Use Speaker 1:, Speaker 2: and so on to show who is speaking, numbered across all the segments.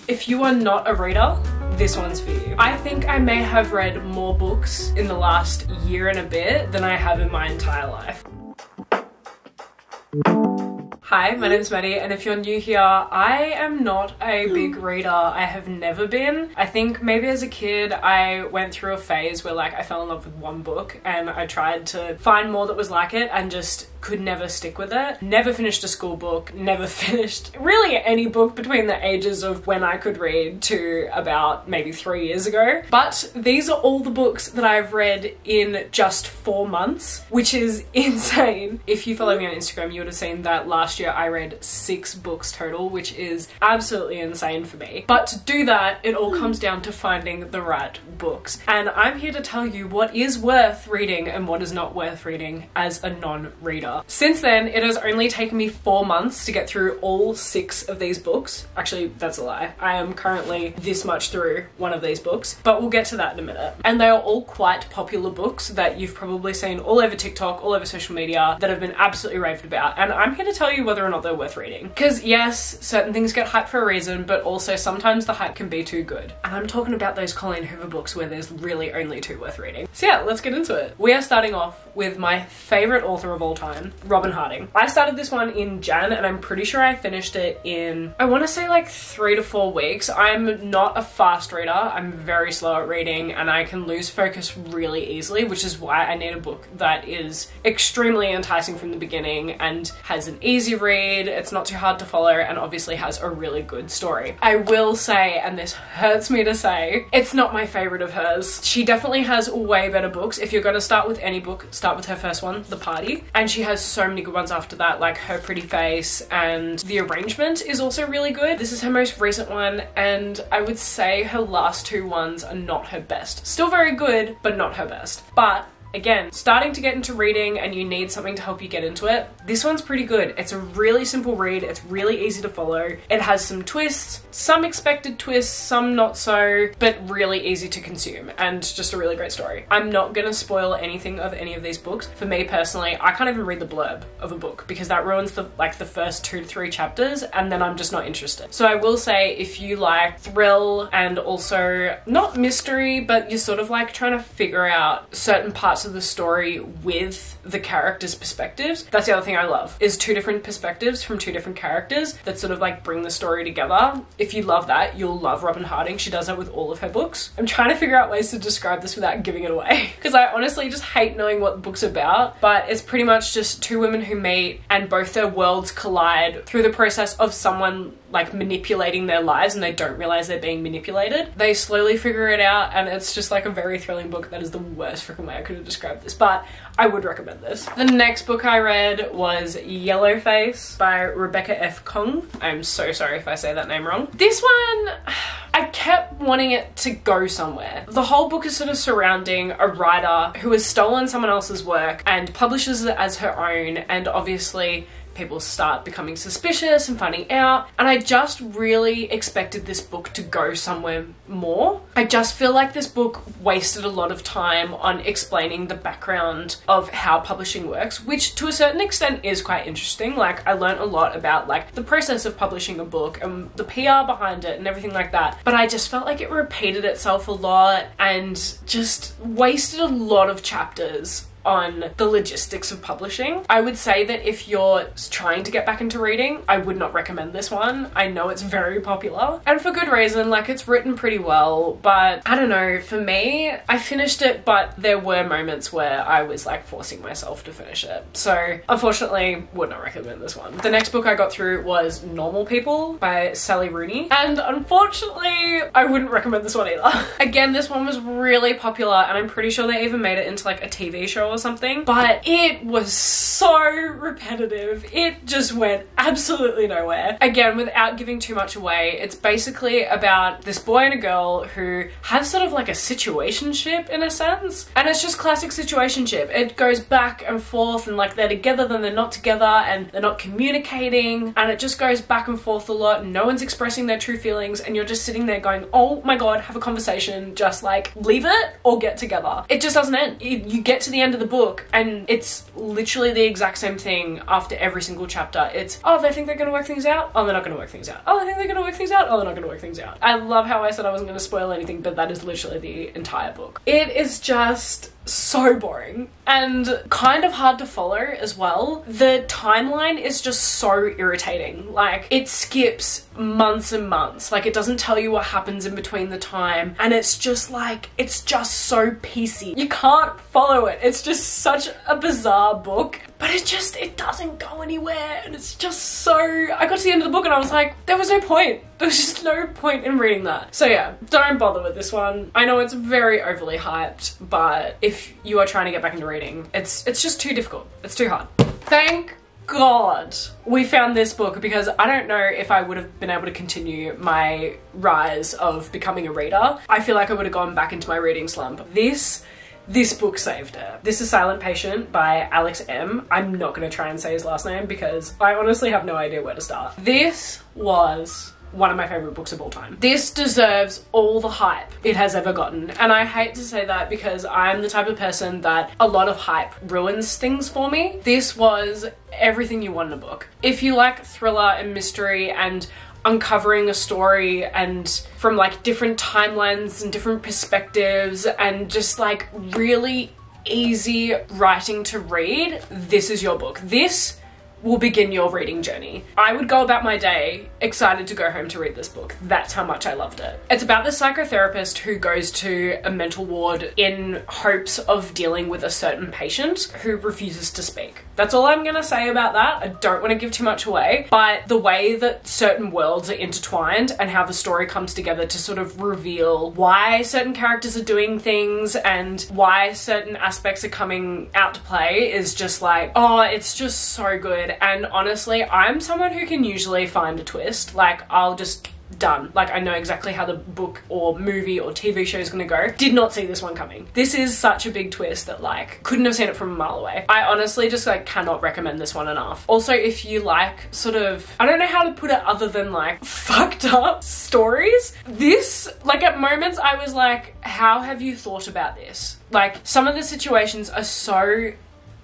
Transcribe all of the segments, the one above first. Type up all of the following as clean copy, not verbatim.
Speaker 1: If you are not a reader, this one's for you. I think I may have read more books in the last year and a bit than I have in my entire life. Hi, my name is Maddie, and if you're new here, I am not a big reader. I have never been. I think maybe as a kid I went through a phase where like I fell in love with one book and I tried to find more that was like it and just could never stick with it. Never finished a school book, never finished really any book between the ages of when I could read to about maybe 3 years ago. But these are all the books that I've read in just 4 months, which is insane. If you follow me on Instagram, you would have seen that last year I read 6 books total, which is absolutely insane for me. But to do that, it all comes down to finding the right books. And I'm here to tell you what is worth reading and what is not worth reading as a non-reader. Since then, it has only taken me 4 months to get through all 6 of these books. Actually, that's a lie. I am currently this much through one of these books, but we'll get to that in a minute. And they are all quite popular books that you've probably seen all over TikTok, all over social media, that have been absolutely raved about. And I'm here to tell you whether or not they're worth reading. Because yes, certain things get hyped for a reason, but also sometimes the hype can be too good. And I'm talking about those Colleen Hoover books where there's really only 2 worth reading. So yeah, let's get into it. We are starting off with my favorite author of all time, Robin Harding. I started this one in Jan and I'm pretty sure I finished it in, I want to say like 3 to 4 weeks. I'm not a fast reader. I'm very slow at reading and I can lose focus really easily, which is why I need a book that is extremely enticing from the beginning and has an easy read, it's not too hard to follow, and obviously has a really good story. I will say, and this hurts me to say, it's not my favorite of hers. She definitely has way better books. If you're going to start with any book, start with her first one, The Party. And she has so many good ones after that, like Her Pretty Face, and The Arrangement is also really good. This is her most recent one, and I would say her last 2 ones are not her best. Still very good, but not her best. But again, starting to get into reading and you need something to help you get into it, this one's pretty good. It's a really simple read, it's really easy to follow. It has some twists, some expected twists, some not so, but really easy to consume and just a really great story. I'm not gonna spoil anything of any of these books. For me personally, I can't even read the blurb of a book because that ruins the first 2 to 3 chapters and then I'm just not interested. So I will say if you like thrill and also not mystery, but you're sort of like trying to figure out certain parts of the story with the characters' perspectives. That's the other thing I love, is 2 different perspectives from 2 different characters that sort of like bring the story together. If you love that, you'll love Robin Harding. She does that with all of her books. I'm trying to figure out ways to describe this without giving it away because I honestly just hate knowing what the book's about, but it's pretty much just 2 women who meet and both their worlds collide through the process of someone like manipulating their lives and they don't realize they're being manipulated. They slowly figure it out and it's just like a very thrilling book. That is the worst freaking way I could have described this, but I would recommend this. The next book I read was Yellowface by Rebecca F. Kong. I'm so sorry if I say that name wrong. This one, I kept wanting it to go somewhere. The whole book is sort of surrounding a writer who has stolen someone else's work and publishes it as her own, and obviously people start becoming suspicious and finding out, and I just really expected this book to go somewhere more. I just feel like this book wasted a lot of time on explaining the background of how publishing works, which to a certain extent is quite interesting. Like I learned a lot about like the process of publishing a book and the PR behind it and everything like that, but I just felt like it repeated itself a lot and just wasted a lot of chapters on the logistics of publishing. I would say that if you're trying to get back into reading, I would not recommend this one. I know it's very popular and for good reason, like it's written pretty well, but I don't know, for me, I finished it, but there were moments where I was like forcing myself to finish it. So unfortunately, would not recommend this one. The next book I got through was Normal People by Sally Rooney, and unfortunately, I wouldn't recommend this one either. Again, this one was really popular and I'm pretty sure they even made it into like a TV show or something, but it was so repetitive. It just went absolutely nowhere. Again, without giving too much away, it's basically about this boy and a girl who have sort of like a situationship in a sense, and it's just classic situationship. It goes back and forth and like they're together then they're not together and they're not communicating, and it just goes back and forth a lot and no one's expressing their true feelings and you're just sitting there going, oh my god, have a conversation, just like leave it or get together. It just doesn't end. You get to the end of the the book and it's literally the exact same thing after every single chapter. It's, oh, they think they're gonna work things out, oh, they're not gonna work things out. Oh, they think they're gonna work things out, oh, they're not gonna work things out. I love how I said I wasn't gonna spoil anything, but that is literally the entire book. It is just so boring and kind of hard to follow as well. The timeline is just so irritating. Like, it skips months and months. Like, it doesn't tell you what happens in between the time, and it's just like, it's just so piecey. You can't follow it. It's just such a bizarre book, but it doesn't go anywhere, and it's just so... I got to the end of the book and I was like, there was no point. There was just no point in reading that. So yeah, don't bother with this one. I know it's very overly hyped, but if you are trying to get back into reading, it's just too difficult. It's too hard. Thank God we found this book, because I don't know if I would have been able to continue my rise of becoming a reader. I feel like I would have gone back into my reading slump. This book saved it. This is Silent Patient by Alex M. I'm not going to try and say his last name because I honestly have no idea where to start. This was one of my favorite books of all time. This deserves all the hype it has ever gotten. And I hate to say that because I'm the type of person that a lot of hype ruins things for me. This was everything you want in a book. If you like thriller and mystery and uncovering a story and from like different timelines and different perspectives and just like really easy writing to read, this is your book. This will begin your reading journey. I would go about my day excited to go home to read this book. That's how much I loved it. It's about the psychotherapist who goes to a mental ward in hopes of dealing with a certain patient who refuses to speak. That's all I'm gonna say about that. I don't want to give too much away, but the way that certain worlds are intertwined and how the story comes together to sort of reveal why certain characters are doing things and why certain aspects are coming out to play is just like, oh, it's just so good. And honestly, I'm someone who can usually find a twist. Like, I'll just done. Like, I know exactly how the book or movie or TV show is gonna go. Did not see this one coming. This is such a big twist that like, couldn't have seen it from a mile away. I honestly just like cannot recommend this one enough. Also, if you like sort of, I don't know how to put it other than like fucked up stories, this, like at moments I was like, how have you thought about this? Like, some of the situations are so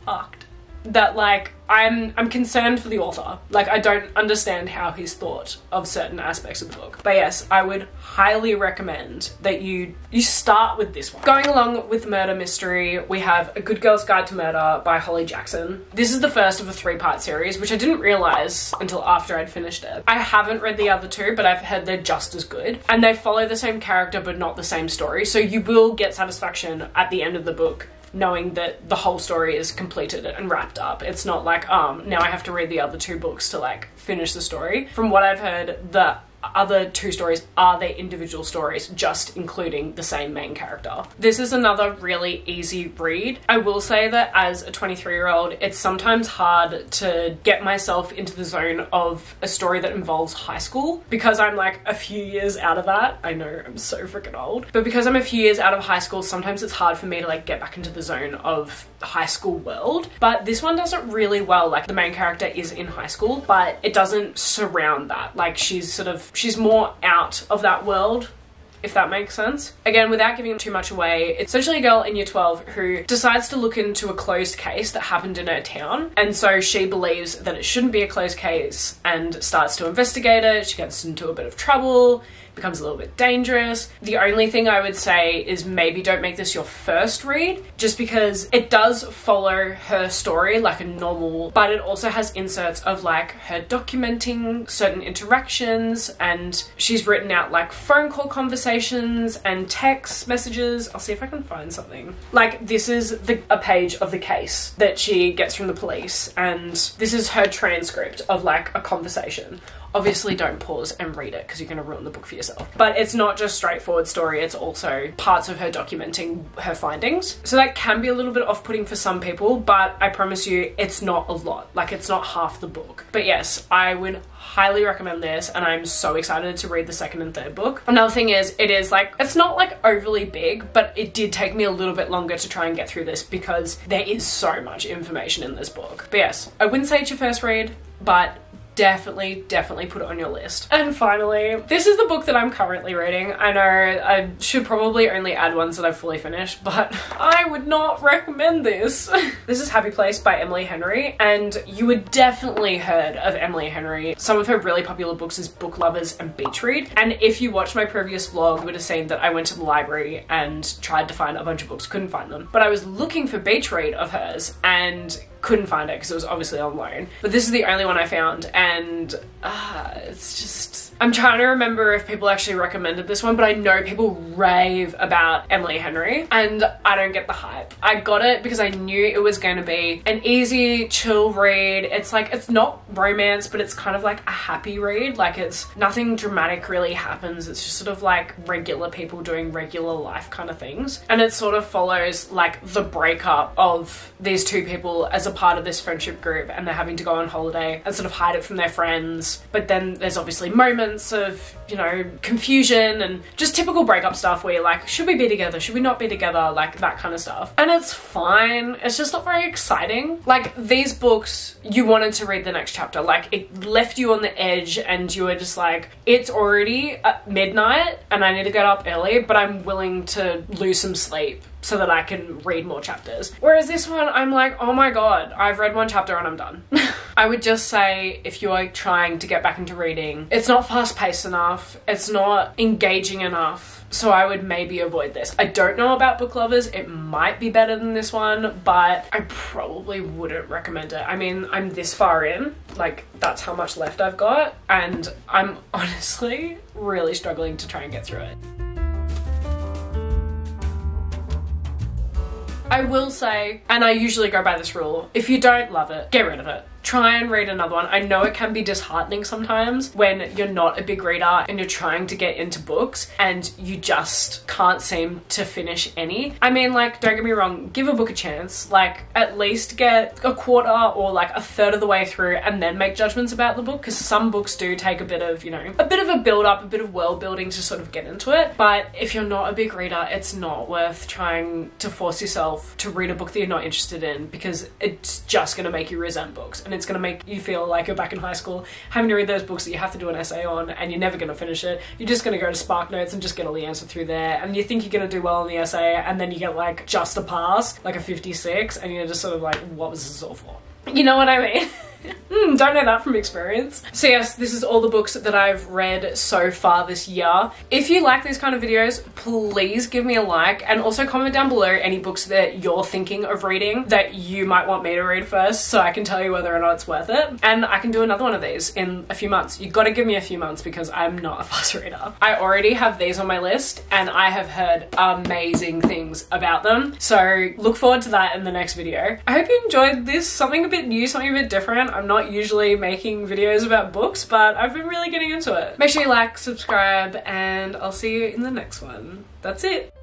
Speaker 1: fucked that like I'm concerned for the author. Like, I don't understand how he's thought of certain aspects of the book. But yes, I would highly recommend that you start with this one. Going along with the murder mystery, we have A Good Girl's Guide to Murder by Holly Jackson. This is the first of a 3-part series, which I didn't realize until after I'd finished it. I haven't read the other 2, but I've heard they're just as good. And they follow the same character, but not the same story. So you will get satisfaction at the end of the book knowing that the whole story is completed and wrapped up. It's not like, now I have to read the other 2 books to like finish the story. From what I've heard, the other 2 stories are their individual stories, just including the same main character. This is another really easy read. I will say that as a 23-year-old, it's sometimes hard to get myself into the zone of a story that involves high school because I'm like a few years out of that. I know, I'm so freaking old. But because I'm a few years out of high school, sometimes it's hard for me to like get back into the zone of the high school world. But this one does it really well. Like, the main character is in high school, but it doesn't surround that. Like, she's more out of that world, if that makes sense. Again, without giving too much away, it's essentially a girl in year 12 who decides to look into a closed case that happened in her town. And so she believes that it shouldn't be a closed case and starts to investigate it. She gets into a bit of trouble, becomes a little bit dangerous. The only thing I would say is maybe don't make this your first read, just because it does follow her story like a normal, but it also has inserts of like her documenting certain interactions, and she's written out like phone call conversations and text messages. I'll see if I can find something. Like, this is a page of the case that she gets from the police, and this is her transcript of like a conversation. Obviously don't pause and read it because you're going to ruin the book for yourself. But it's not just straightforward story, it's also parts of her documenting her findings. So that can be a little bit off-putting for some people, but I promise you it's not a lot. Like, it's not half the book. But yes, I would highly recommend this, and I'm so excited to read the 2nd and 3rd book. Another thing is, it is like, it's not like overly big, but it did take me a little bit longer to try and get through this because there is so much information in this book. But yes, I wouldn't say it's your first read, but definitely put it on your list. And finally, this is the book that I'm currently reading. I know I should probably only add ones that I've fully finished, but I would not recommend this. This is Happy Place by Emily Henry, and you would definitely heard of Emily Henry. Some of her really popular books is Book Lovers and Beach Read, and if you watched my previous vlog, you would have seen that I went to the library and tried to find a bunch of books, couldn't find them. But I was looking for Beach Read of hers and couldn't find it because it was obviously on loan. But this is the only one I found, and it's just... I'm trying to remember if people actually recommended this one, but I know people rave about Emily Henry, and I don't get the hype. I got it because I knew it was going to be an easy, chill read. It's like, it's not romance, but it's kind of like a happy read. Like, it's nothing dramatic really happens. It's just sort of like regular people doing regular life kind of things. And it sort of follows like the breakup of these two people as a part of this friendship group, and they're having to go on holiday and sort of hide it from their friends. But then there's obviously moments of, you know, confusion and just typical breakup stuff where you're like, should we be together? Should we not be together? Like that kind of stuff. And it's fine. It's just not very exciting. Like, these books, you wanted to read the next chapter. Like, it left you on the edge and you were just like, it's already at midnight and I need to get up early, but I'm willing to lose some sleep so that I can read more chapters. Whereas this one, I'm like, oh my god, I've read one chapter and I'm done. I would just say, if you are trying to get back into reading, it's not fast-paced enough, it's not engaging enough, so I would maybe avoid this. I don't know about Book Lovers, it might be better than this one, but I probably wouldn't recommend it. I mean, I'm this far in, like, that's how much left I've got, and I'm honestly really struggling to try and get through it. I will say, and I usually go by this rule, if you don't love it, get rid of it. Try and read another one. I know it can be disheartening sometimes when you're not a big reader and you're trying to get into books and you just can't seem to finish any. I mean, like, don't get me wrong, give a book a chance. Like, at least get a quarter or like a third of the way through and then make judgments about the book, because some books do take a bit of, you know, a bit of a build up, a bit of world building to sort of get into it. But if you're not a big reader, it's not worth trying to force yourself to read a book that you're not interested in, because it's just going to make you resent books. And it's going to make you feel like you're back in high school having to read those books that you have to do an essay on and you're never going to finish it. You're just going to go to Spark Notes and just get all the answer through there, and you think you're going to do well on the essay and then you get like just a pass, like a 56, and you're just sort of like, what was this all for? You know what I mean? Don't know that from experience. So yes, this is all the books that I've read so far this year. If you like these kind of videos, please give me a like, and also comment down below any books that you're thinking of reading that you might want me to read first, so I can tell you whether or not it's worth it. And I can do another one of these in a few months. You've got to give me a few months because I'm not a fast reader. I already have these on my list and I have heard amazing things about them. So look forward to that in the next video. I hope you enjoyed this. Something a bit new, something a bit different. I'm not usually making videos about books, but I've been really getting into it. Make sure you like, subscribe, and I'll see you in the next one. That's it.